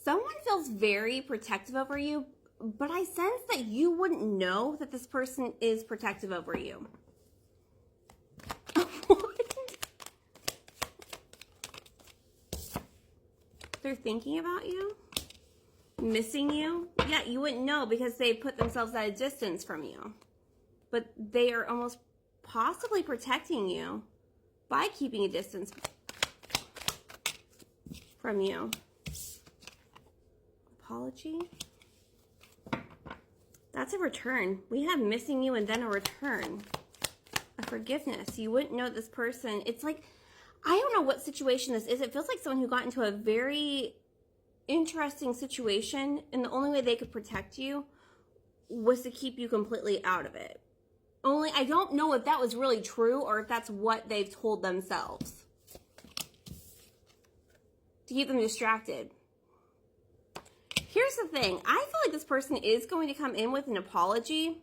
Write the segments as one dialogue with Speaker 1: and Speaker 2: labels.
Speaker 1: Someone feels very protective over you, but I sense that you wouldn't know that this person is protective over you. What? They're thinking about you? Missing you? Yeah, you wouldn't know because they put themselves at a distance from you. But they are almost possibly protecting you by keeping a distance from you. Apology? That's a return. We have missing you and then a return. A forgiveness. You wouldn't know this person. It's like, I don't know what situation this is. It feels like someone who got into a very interesting situation, and the only way they could protect you was to keep you completely out of it. Only, I don't know if that was really true or if that's what they've told themselves. To keep them distracted. Here's the thing. I feel like this person is going to come in with an apology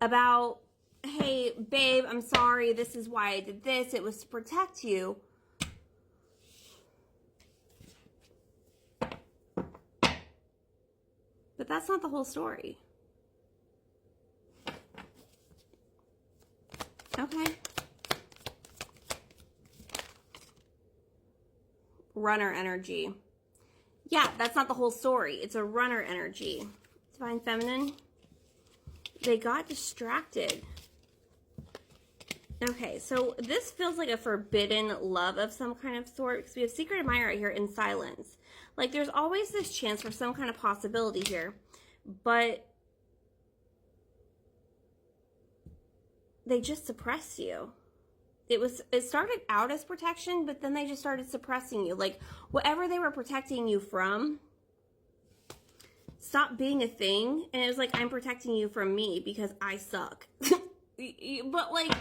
Speaker 1: about, hey, babe, I'm sorry. This is why I did this. It was to protect you. But that's not the whole story. Okay. Runner energy. Yeah, that's not the whole story. It's a runner energy. Divine Feminine. They got distracted. Okay, so this feels like a forbidden love of some kind of sort, because we have Secret Admirer right here in silence. Like, there's always this chance for some kind of possibility here, but they just suppress you. It started out as protection, but then they just started suppressing you. Like, whatever they were protecting you from stopped being a thing, and it was like, I'm protecting you from me because I suck. But, like,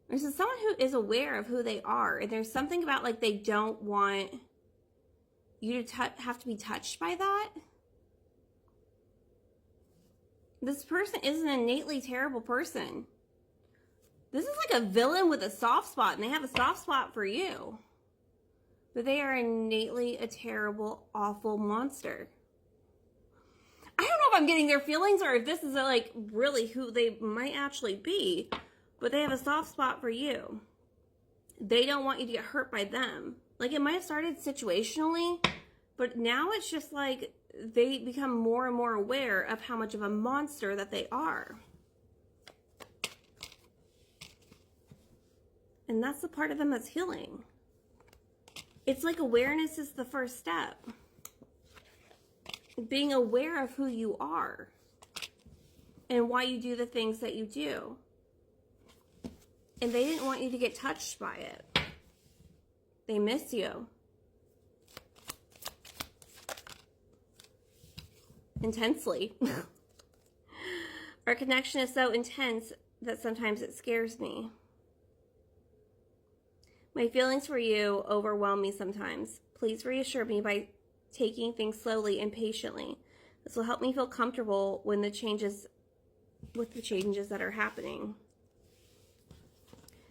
Speaker 1: this is someone who is aware of who they are, and there's something about, like, they don't want you to have to be touched by that. This person is an innately terrible person. This is like a villain with a soft spot, and they have a soft spot for you. But they are innately a terrible, awful monster. I don't know if I'm getting their feelings or if this is like really who they might actually be, but they have a soft spot for you. They don't want you to get hurt by them. Like, it might have started situationally, but now it's just like they become more and more aware of how much of a monster that they are. And that's the part of them that's healing. It's like awareness is the first step. Being aware of who you are and why you do the things that you do. And they didn't want you to get touched by it. They miss you. Intensely. Our connection is so intense that sometimes it scares me. My feelings for you overwhelm me sometimes. Please reassure me by taking things slowly and patiently. This will help me feel comfortable with the changes that are happening.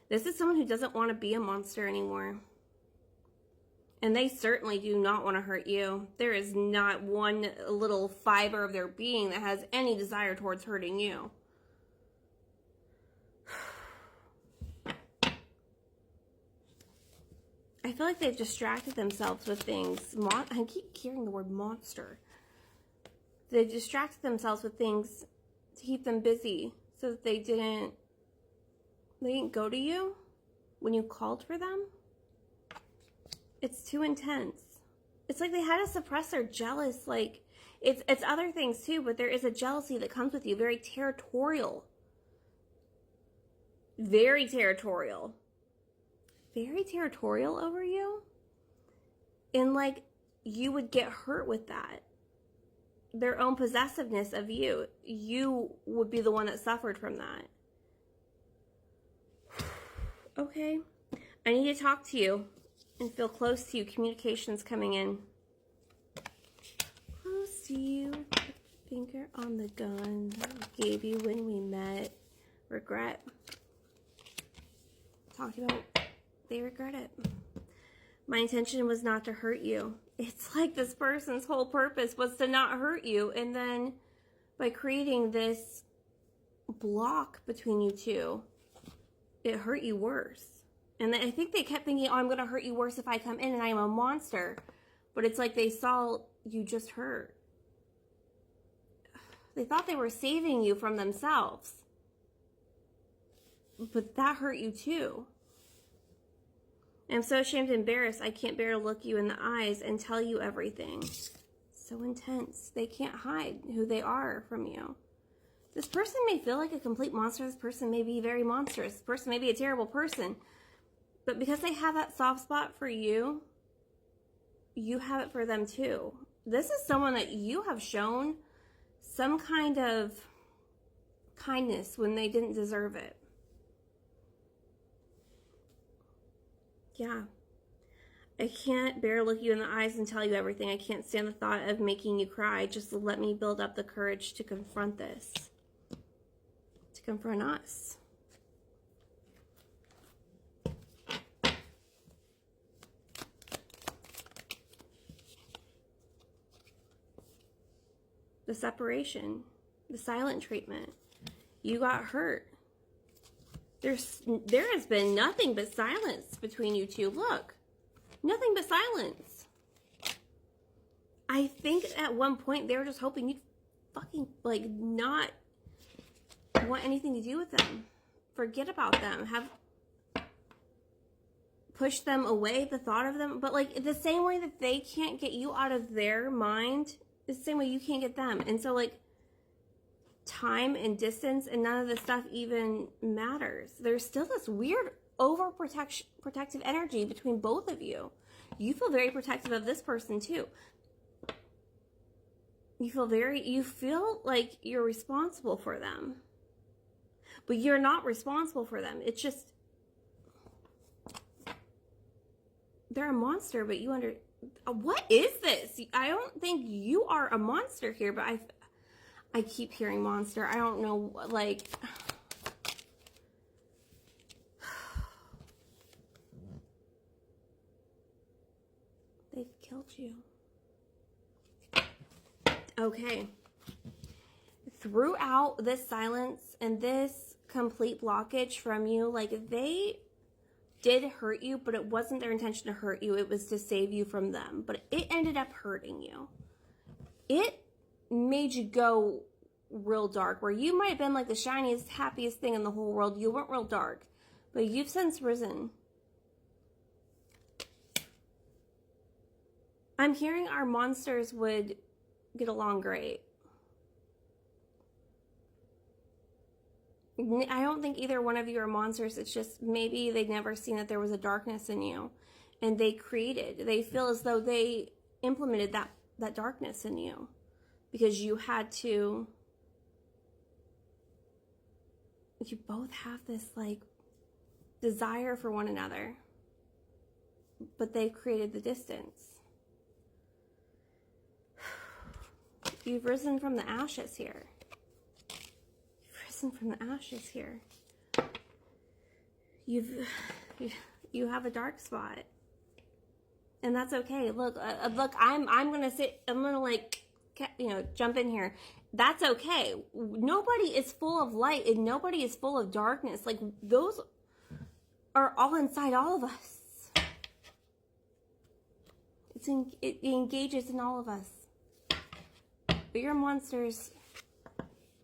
Speaker 1: This is someone who doesn't want to be a monster anymore. And they certainly do not want to hurt you. There is not one little fiber of their being that has any desire towards hurting you. I feel like they've distracted themselves with things. I keep hearing the word monster. They've distracted themselves with things to keep them busy so that they didn't go to you when you called for them. It's too intense. It's like they had to suppress their jealous. Like, it's other things too, but there is a jealousy that comes with you. Very territorial. Very territorial. Very territorial over you. And like, you would get hurt with that. Their own possessiveness of you. You would be the one that suffered from that. Okay. I need to talk to you and feel close to you. Communication's coming in. Close to you. Finger on the gun that I gave you when we met. Regret. Talking about they regret it. My intention was not to hurt you. it's like this person's whole purpose was to not hurt you, and then by creating this block between you two, it hurt you worse. And I think they kept thinking, oh, I'm going to hurt you worse if I come in and I am a monster. But it's like they saw you just hurt. They thought they were saving you from themselves. But that hurt you too. I'm so ashamed and embarrassed. I can't bear to look you in the eyes and tell you everything. So intense. They can't hide who they are from you. This person may feel like a complete monster. This person may be very monstrous. This person may be a terrible person. But because they have that soft spot for you, you have it for them too. This is someone that you have shown some kind of kindness when they didn't deserve it. Yeah. I can't bear to look you in the eyes and tell you everything. I can't stand the thought of making you cry. Just let me build up the courage to confront this. To confront us. The separation. The silent treatment. You got hurt. There has been nothing but silence between you two. Look. Nothing but silence. I think at one point they were just hoping you'd fucking, like, not want anything to do with them. Forget about them. Push them away, the thought of them. But, like, the same way that they can't get you out of their mind, the same way you can't get them. And so, like, time and distance and none of this stuff even matters. There's still this weird overprotective energy between both of you. You feel very protective of this person too. You feel like you're responsible for them. But you're not responsible for them. It's just, they're a monster, but what is this? I don't think you are a monster here, but I keep hearing monster. I don't know, like, they've killed you. Okay. Throughout this silence and this complete blockage from you, like, they did hurt you, but it wasn't their intention to hurt you. It was to save you from them. But it ended up hurting you. It made you go real dark, where you might have been like the shiniest, happiest thing in the whole world. You weren't real dark. But you've since risen. I'm hearing our monsters would get along great. I don't think either one of you are monsters. It's just maybe they'd never seen that there was a darkness in you. And they feel as though they implemented that darkness in you. Because you both have this, like, desire for one another. But they've created the distance. You've risen from the ashes here. From the ashes here. You have a dark spot, and that's okay. Look, I'm gonna like, jump in here. That's okay. Nobody is full of light and nobody is full of darkness. Like, those are all inside all of us. It engages in all of us. But your monsters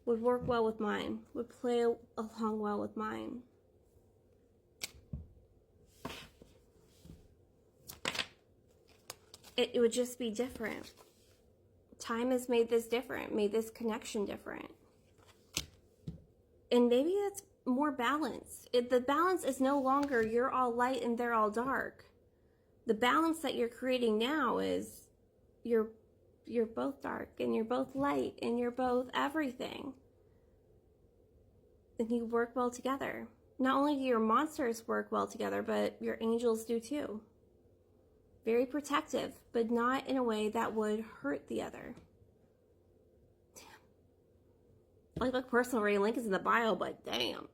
Speaker 1: would work well with mine, would play along well with mine. It would just be different. Time has made this different, made this connection different. And maybe that's more balance. The balance is no longer you're all light and they're all dark. The balance that you're creating now is you're both dark and you're both light and you're both everything. And you work well together. Not only do your monsters work well together, but your angels do too. Very protective, but not in a way that would hurt the other. Damn. Like, personal reading link is in the bio, but damn.